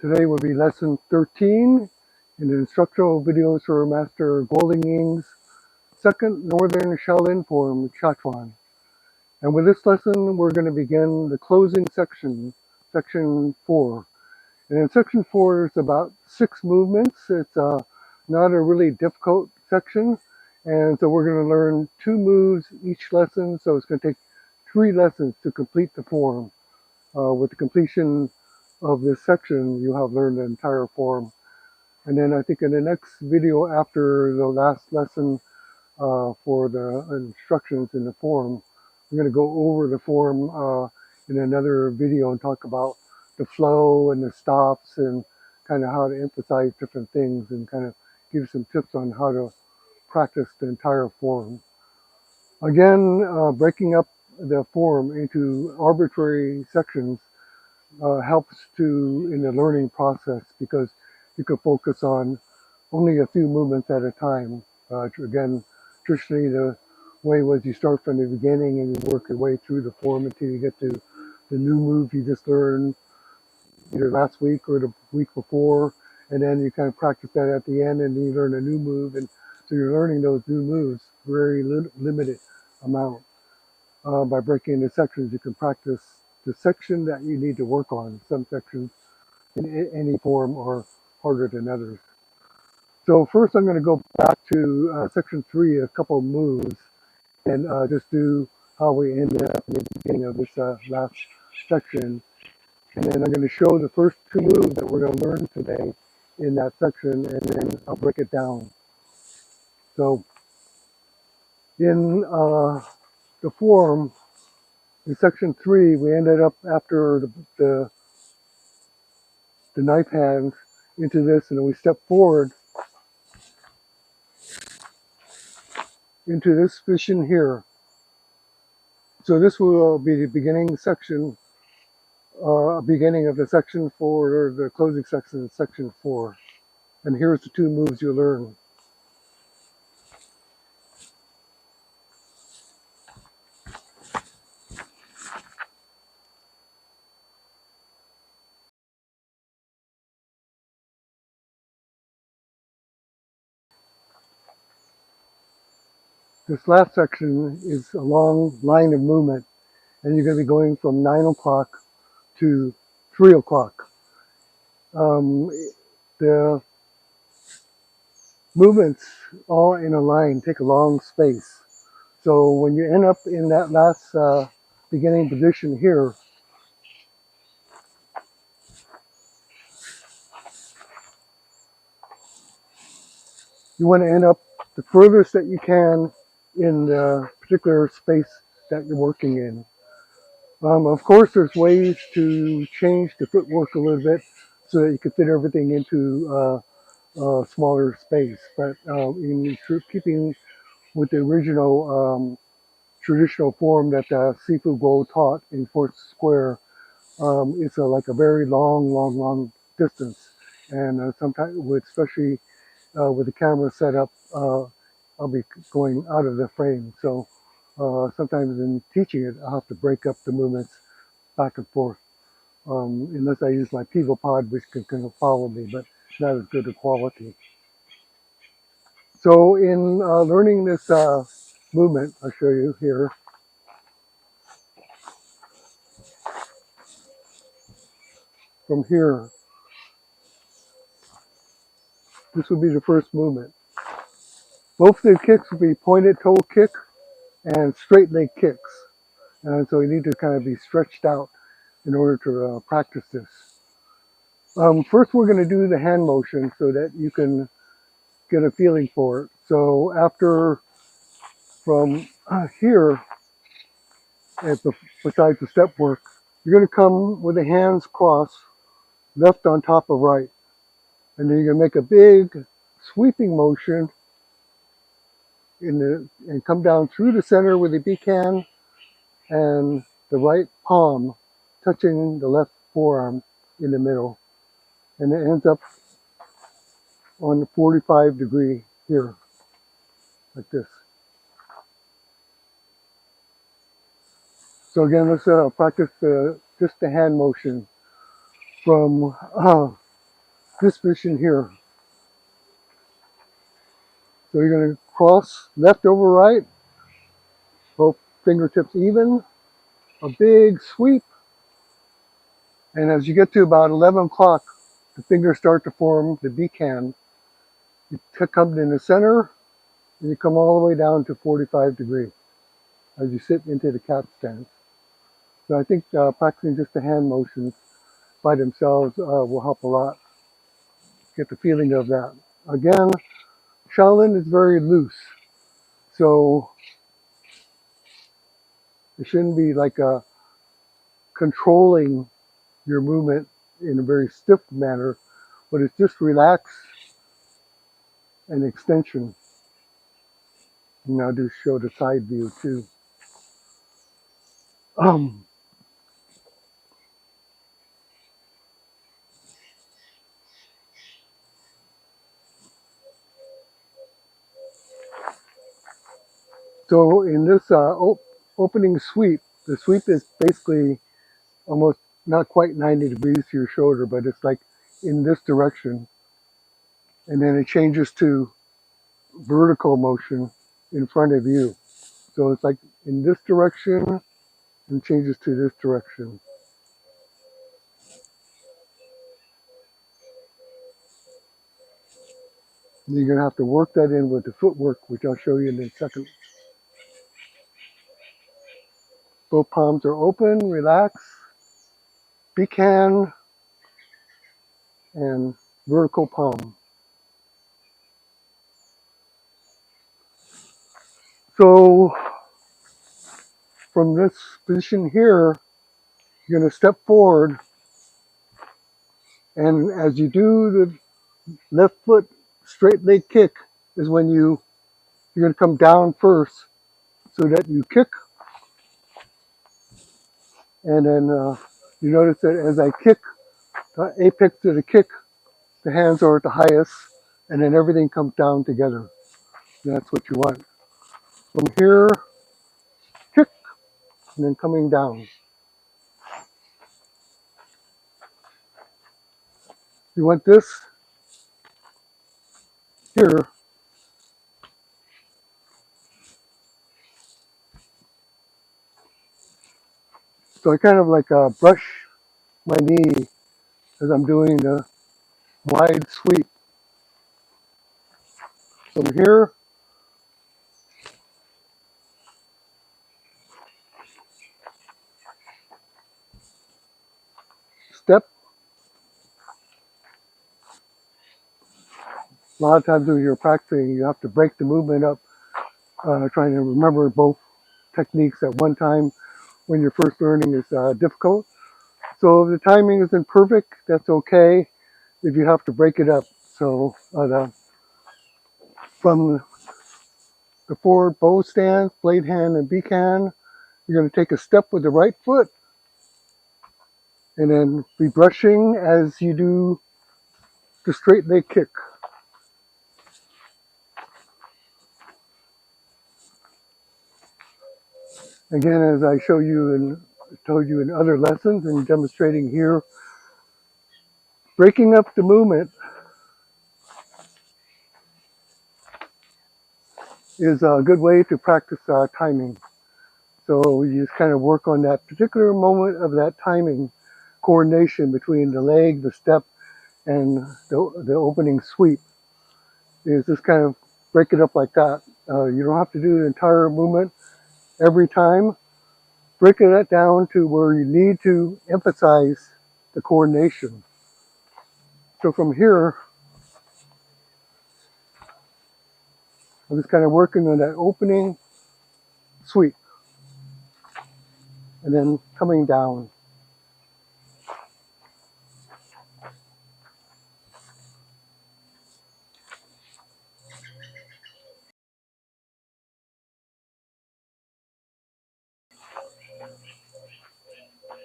Today will be lesson 13 in the instructional videos for Master Kuo Lien Ying's second Northern Shaolin form, Chuan. And with this lesson, we're going to begin the closing section, section 4. And in section 4, is about 6 movements. It's not a really difficult section. And so we're going to learn 2 moves each lesson. So it's going to take 3 lessons to complete the form. With the completion of this section, you have learned the entire form. And then I think in the next video after the last lesson for the instructions in the form, we're going to go over the form in another video and talk about the flow and the stops and kind of how to emphasize different things and kind of give some tips on how to practice the entire form. Again, breaking up the form into arbitrary sections helps in the learning process because you can focus on only a few movements at a time. Again, traditionally the way was you start from the beginning and you work your way through the form until you get to the new move you just learned either last week or the week before, and then you kind of practice that at the end and then you learn a new move, and so you're learning those new moves very limited amount. By breaking into sections, you can practice the section that you need to work on. Some sections in any form are harder than others. So first I'm going to go back to section 3, a couple of moves, and just do how we ended up in the beginning of this last section. And then I'm going to show the first 2 moves that we're going to learn today in that section, and then I'll break it down. So in the form, in section 3, we ended up after the knife hands into this, and then we step forward into this position here. So this will be the beginning section, beginning of the section 4, or the closing section of section 4. And here's the 2 moves you learn. This last section is a long line of movement, and you're going to be going from 9 o'clock to 3 o'clock. The movements all in a line take a long space. So when you end up in that last beginning position here, you want to end up the furthest that you can in the particular space that you're working in. Of course, there's ways to change the footwork a little bit so that you can fit everything into a smaller space. But in keeping with the original traditional form that Sifu Go taught in Fourth Square, it's like a very long distance. And sometimes, especially with the camera set up, I'll be going out of the frame. So sometimes in teaching it, I'll have to break up the movements back and forth, unless I use my pivot pod, which can kind of follow me, but not as good a quality. So in learning this movement, I'll show you here. From here, this will be the first movement. Both the kicks will be pointed toe kick and straight leg kicks. And so you need to kind of be stretched out in order to practice this. First, we're going to do the hand motion so that you can get a feeling for it. So after, from here, besides the step work, you're going to come with the hands crossed, left on top of right. And then you're going to make a big sweeping motion and come down through the center with the beak hand and the right palm touching the left forearm in the middle. And it ends up on the 45-degree here, like this. So again, let's practice just the hand motion from this position here. So you're going to cross left over right, both fingertips even, a big sweep, and as you get to about 11 o'clock, the fingers start to form the beacon. You come in the center, and you come all the way down to 45 degrees as you sit into the cat stance. So I think practicing just the hand motions by themselves will help a lot. Get the feeling of that. Again, Shaolin is very loose, so it shouldn't be like controlling your movement in a very stiff manner, but it's just relax and extension. And I'll just show the side view too. Um, so in this opening sweep, the sweep is basically almost not quite 90 degrees to your shoulder, but it's like in this direction. And then it changes to vertical motion in front of you. So it's like in this direction and changes to this direction. And you're going to have to work that in with the footwork, which I'll show you in a second. Both palms are open, relax, beacon, and vertical palm. So from this position here, you're going to step forward, and as you do the left foot straight leg kick is when you're going to come down first so that you kick, and then you notice that as I kick, the apex of the kick, the hands are at the highest, and then everything comes down together. And that's what you want. From here, kick, and then coming down. You want this here. So I kind of like brush my knee as I'm doing the wide sweep. From here, step. A lot of times when you're practicing, you have to break the movement up, trying to remember both techniques at one time when you're first learning is difficult. So if the timing isn't perfect, that's okay if you have to break it up. So from the forward bow stance, blade hand, and beak hand, you're going to take a step with the right foot and then be brushing as you do the straight leg kick. Again, as I show you and told you in other lessons and demonstrating here, breaking up the movement is a good way to practice timing. So you just kind of work on that particular moment of that timing, coordination between the leg, the step, and the opening sweep. Is just kind of break it up like that. You don't have to do the entire movement every time. Breaking that down to where you need to emphasize the coordination. So from here, I'm just kind of working on that opening sweep and then coming down.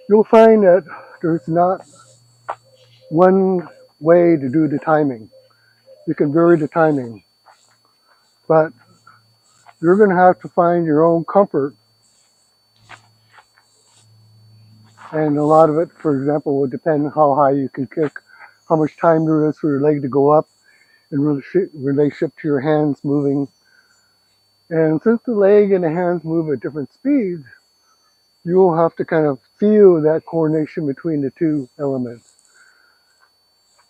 You'll find that there's not one way to do the timing. You can vary the timing, but you're going to have to find your own comfort. And a lot of it, for example, will depend on how high you can kick, how much time there is for your leg to go up in relationship to your hands moving. And since the leg and the hands move at different speeds, you will have to kind of feel that coordination between the two elements.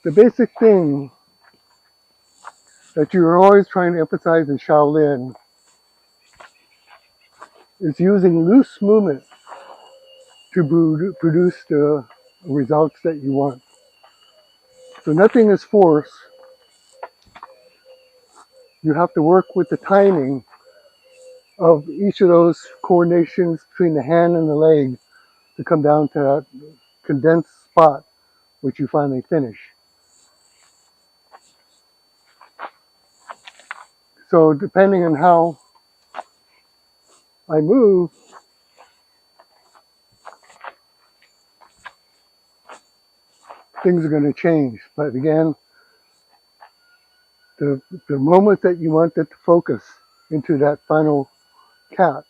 The basic thing that you're always trying to emphasize in Shaolin is using loose movement to produce the results that you want. So nothing is force. You have to work with the timing of each of those coordinations between the hand and the leg to come down to that condensed spot which you finally finish. So depending on how I move, things are going to change. But again, the moment that you want it to focus into that final cat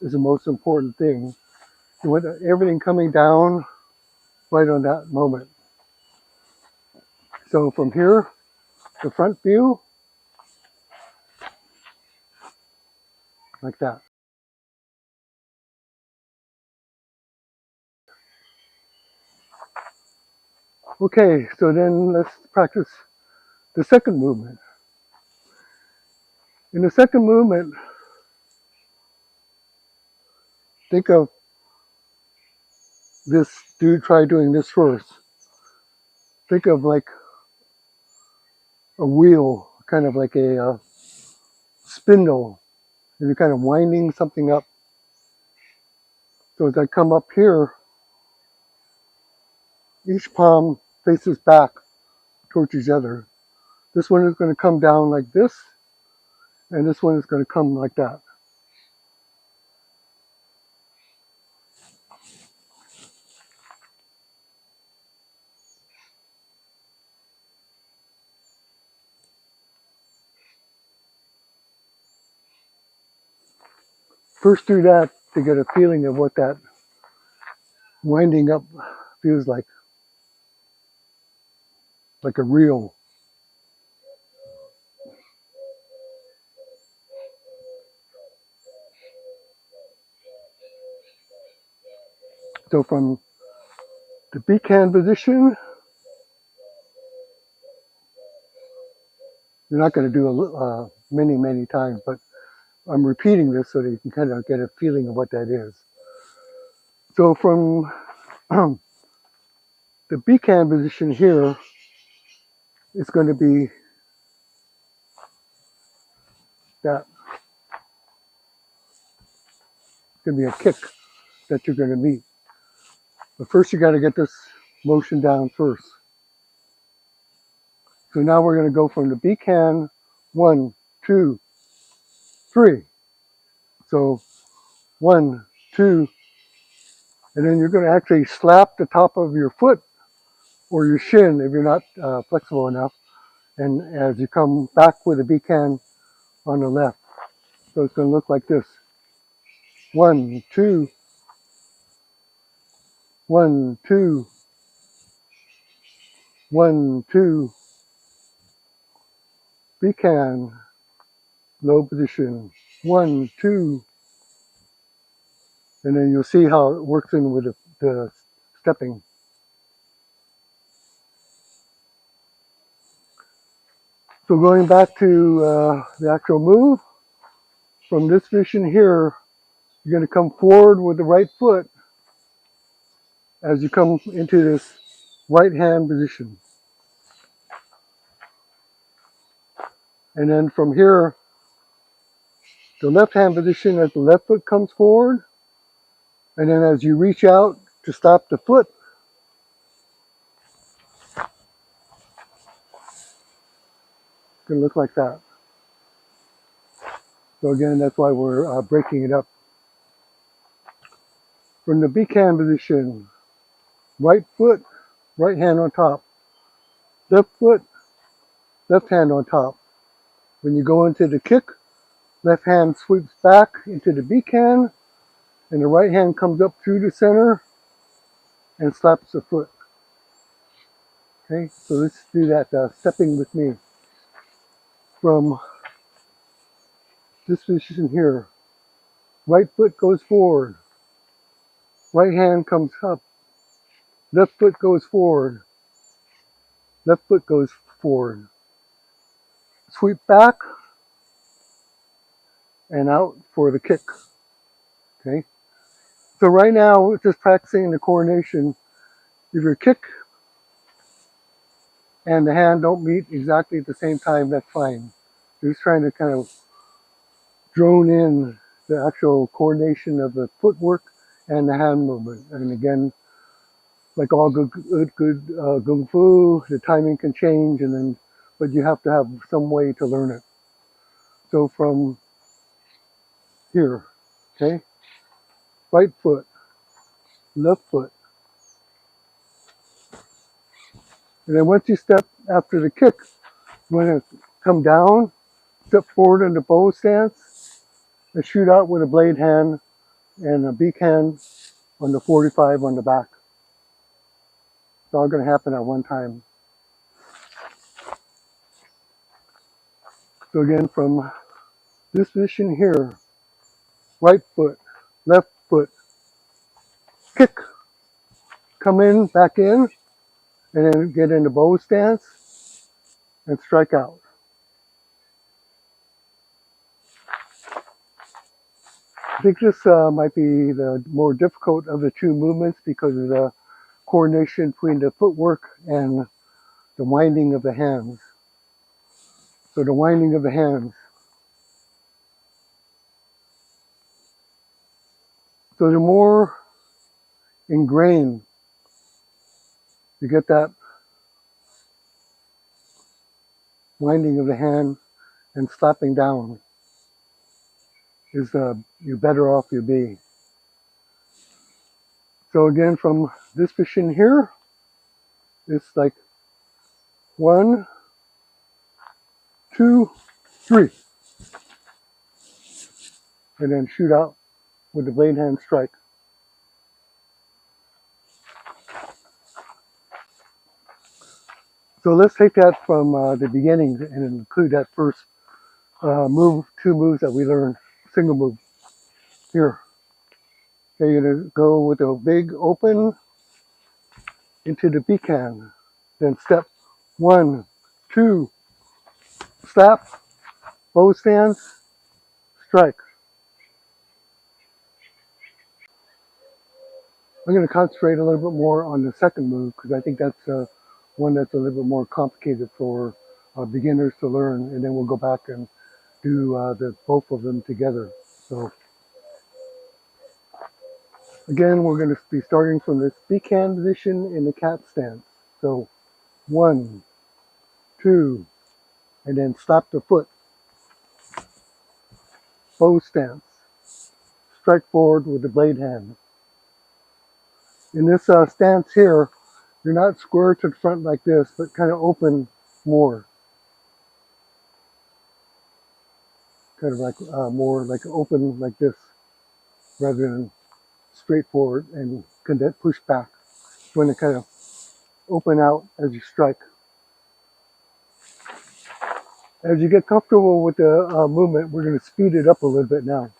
is the most important thing. You want everything coming down right on that moment. So from here, the front view, like that. Okay, so then let's practice the second movement. In the second movement, think of this dude, try doing this first. Think of like a wheel, kind of like a spindle, and you're kind of winding something up. So as I come up here, each palm faces back towards each other. This one is going to come down like this, and this one is going to come like that. First do that to get a feeling of what that winding up feels like a reel. So from the beak hand position, you're not going to do many times, but I'm repeating this so that you can kind of get a feeling of what that is. So from the beak hand position here, it's going to be that. It's going to be a kick that you're going to meet. But first you got to get this motion down first. So now we're going to go from the beak hand, 1, 2, 3. So 1, 2, and then you're going to actually slap the top of your foot or your shin if you're not flexible enough. And as you come back with the beak hand on the left. So it's going to look like this. 1, 2, 1, 2, 1, 2, beak hand, low position, 1, 2, and then you'll see how it works in with the stepping. So going back to the actual move, from this position here, you're going to come forward with the right foot as you come into this right hand position. And then from here, the left hand position as the left foot comes forward. And then as you reach out to stop the foot, it's going to look like that. So again, that's why we're breaking it up. From the beak hand position, right foot, right hand on top. Left foot, left hand on top. When you go into the kick, left hand sweeps back into the beak hand, and the right hand comes up through the center and slaps the foot. Okay, so let's do that stepping with me from this position here. Right foot goes forward, right hand comes up, left foot goes forward, left foot goes forward. Sweep back and out for the kick. Okay, so right now we're just practicing the coordination. If your kick and the hand don't meet exactly at the same time, that's fine. You're just trying to kind of drone in the actual coordination of the footwork and the hand movement. And again, like all good kung fu, the timing can change, and then but you have to have some way to learn it. So from here, okay, right foot, left foot, and then once you step after the kick, you want to come down, step forward into bow stance, and shoot out with a blade hand and a beak hand on the 45 on the back. It's all going to happen at one time. So again, from this position here, right foot, left foot, kick, come in, back in, and then get into bow stance and strike out. I think this might be the more difficult of the two movements because of the coordination between the footwork and the winding of the hands. So the winding of the hands. So the more ingrained you get that winding of the hand and slapping down, is you better off you be. So again, from this position here, it's like 1, 2, 3, and then shoot out with the blade hand strike. So let's take that from the beginning and include that first two moves that we learned, single move. Here, okay, you're gonna go with a big open into the beak hand, then step 1, 2, slap, bow stance, strike. I'm going to concentrate a little bit more on the second move because I think that's one that's a little bit more complicated for beginners to learn, and then we'll go back and do both of them together. So again, we're going to be starting from this beak hand position in the cat stance. So 1, 2, and then slap the foot, bow stance, strike forward with the blade hand. In this stance here, you're not square to the front like this, but kind of open more. Kind of like more like open like this, rather than straightforward and push back. You want to kind of open out as you strike. As you get comfortable with the movement, we're going to speed it up a little bit now.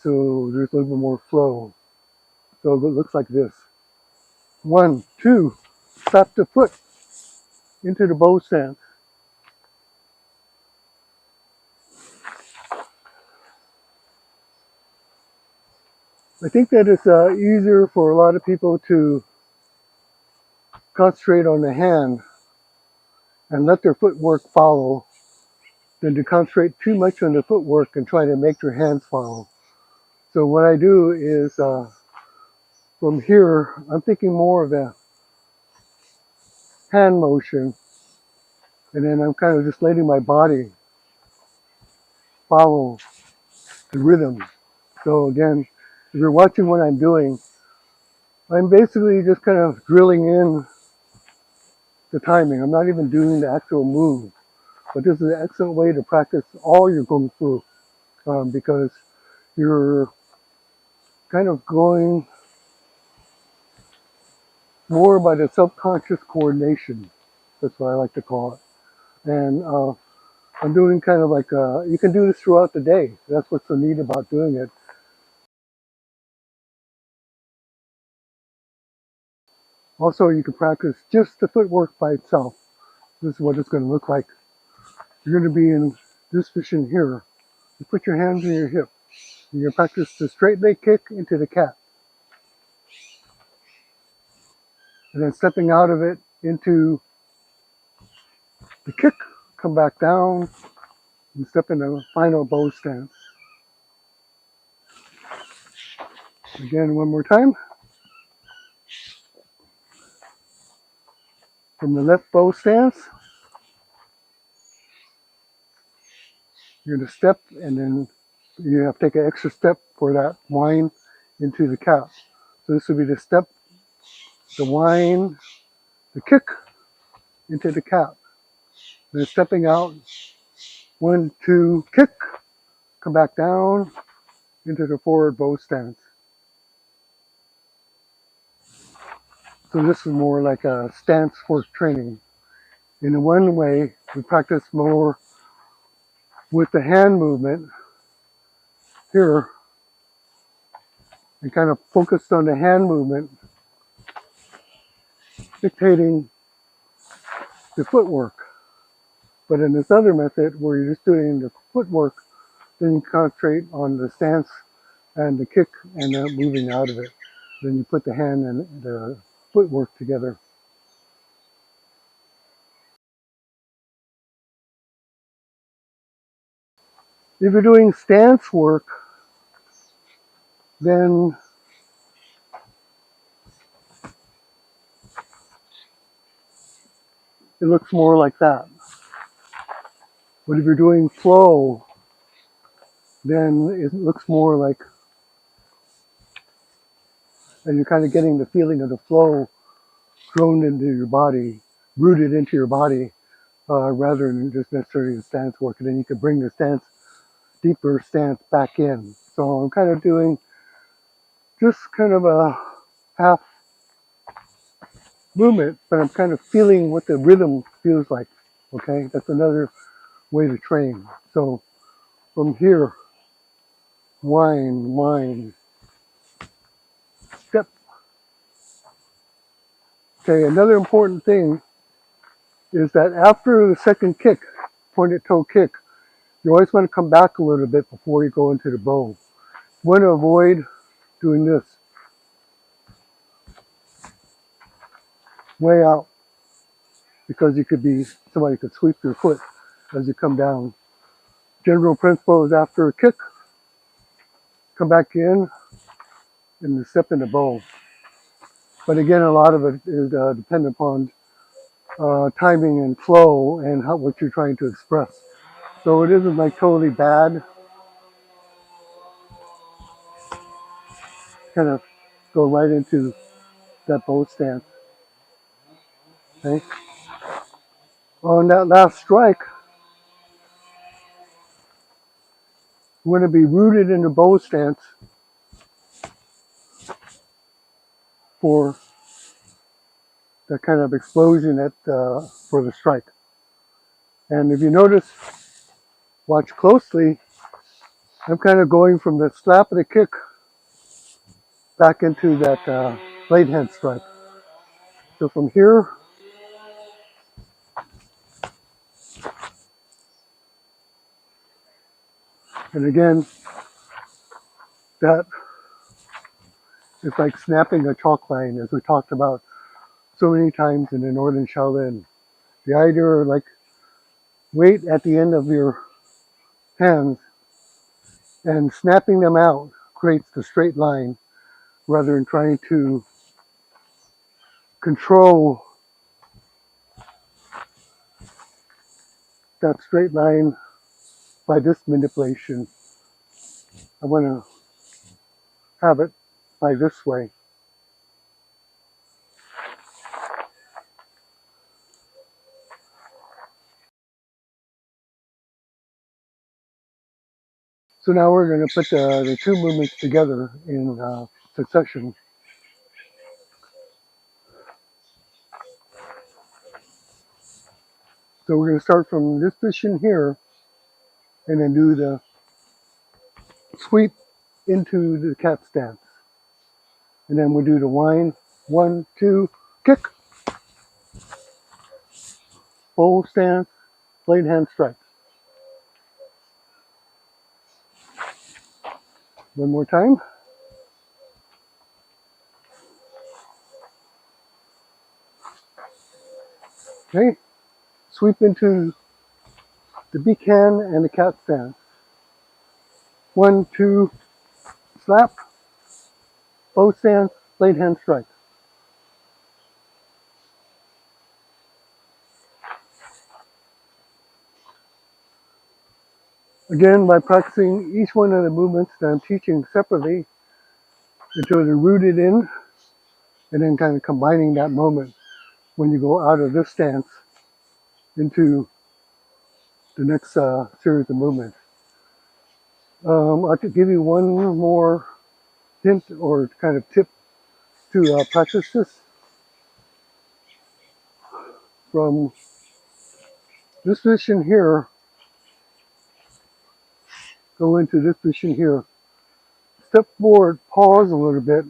So there's a little bit more flow. So it looks like this. 1, 2, slap the foot into the bow stance. I think that it's easier for a lot of people to concentrate on the hand and let their footwork follow than to concentrate too much on the footwork and try to make their hands follow. So what I do is from here, I'm thinking more of the hand motion, and then I'm kind of just letting my body follow the rhythm. So again, if you're watching what I'm doing, I'm basically just kind of drilling in the timing. I'm not even doing the actual move, but this is an excellent way to practice all your kung fu because you're kind of going more by the subconscious coordination. That's what I like to call it. And I'm doing kind of like, you can do this throughout the day. That's what's so neat about doing it. Also, you can practice just the footwork by itself. This is what it's going to look like. You're going to be in this position here. You put your hands on your hip. You're going to practice the straight leg kick into the cat. And then stepping out of it into the kick, come back down, and step in the final bow stance. Again, one more time. From the left bow stance, you're going to step, and then you have to take an extra step for that wind into the cap. So this would be the step, the wind, the kick into the cap. Then stepping out, 1, 2, kick, come back down into the forward bow stance. So this is more like a stance work training. In one way, we practice more with the hand movement here and kind of focused on the hand movement, dictating the footwork. But in this other method where you're just doing the footwork, then you concentrate on the stance and the kick and the moving out of it. Then you put the hand and the footwork together. If you're doing stance work, then it looks more like that. But if you're doing flow, then it looks more like, and you're kind of getting the feeling of the flow thrown into your body, rooted into your body, rather than just necessarily the stance work. And then you can bring the stance, deeper stance back in. So I'm kind of doing just kind of a half movement, but I'm kind of feeling what the rhythm feels like. Okay, that's another way to train. So from here, wind, step. Okay, another important thing is that after the second kick, pointed toe kick, you always want to come back a little bit before you go into the bow. You want to avoid doing this way out because you could be, somebody could sweep your foot as you come down. General principle is after a kick, come back in and step in the bow. But again, a lot of it is dependent upon timing and flow and what you're trying to express. So it isn't like totally bad. Kind of go right into that bow stance. Okay. On that last strike, we're going to be rooted in the bow stance for the kind of explosion for the strike. And if you notice, watch closely, I'm kind of going from the slap of the kick back into that blade hand strike. So from here, and again, that is like snapping a chalk line, as we talked about so many times in the Northern Shaolin. The idea of like weight at the end of your hands and snapping them out creates the straight line rather than trying to control that straight line by this manipulation. I want to have it by this way. So now we're going to put the two movements together in succession. So we're going to start from this position here and then do the sweep into the cat stance. And then we'll do the wind, 1, 2, kick, full stance, blade hand strikes. One more time. Okay, sweep into the beak hand and the cat stance. 1, 2, slap, bow stance, blade hand strike. Again, by practicing each one of the movements that I'm teaching separately until they're rooted in, and then kind of combining that moment when you go out of this stance into the next series of movements. I could give you one more hint or kind of tip to practice this. From this position here, go into this position here, step forward, pause a little bit,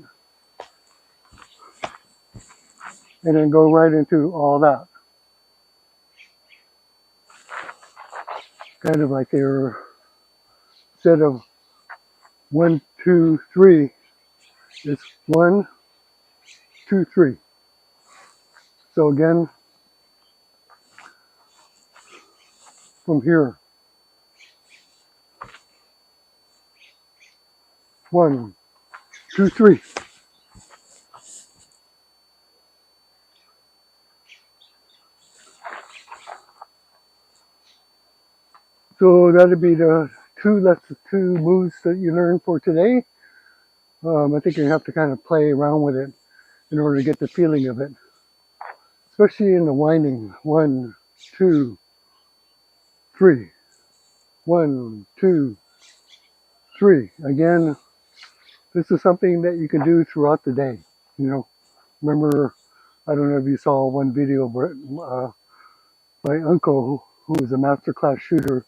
and then go right into all that. Kind of like they're, instead of 1, 2, 3, it's 1, 2, 3. So again, from here, 1, 2, 3. So that'd be the two moves that you learned for today. I think you have to kind of play around with it in order to get the feeling of it, especially in the winding. 1, 2, 3. 1, 2, 3. Again, this is something that you can do throughout the day. You know, remember, I don't know if you saw one video, but my uncle, who is a master class shooter,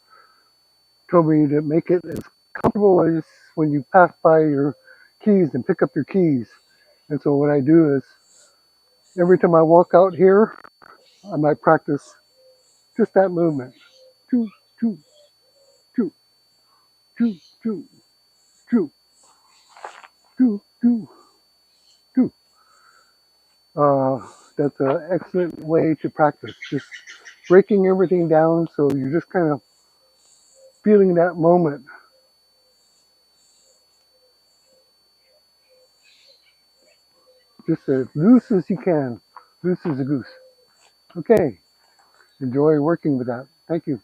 told me to make it as comfortable as when you pass by your keys and pick up your keys. And so what I do is every time I walk out here, I might practice just that movement. Two, two, two, two, two, two, two, two, two. That's an excellent way to practice. Just breaking everything down so you're just kind of feeling that moment. Just as loose as you can. Loose as a goose. Okay. Enjoy working with that. Thank you.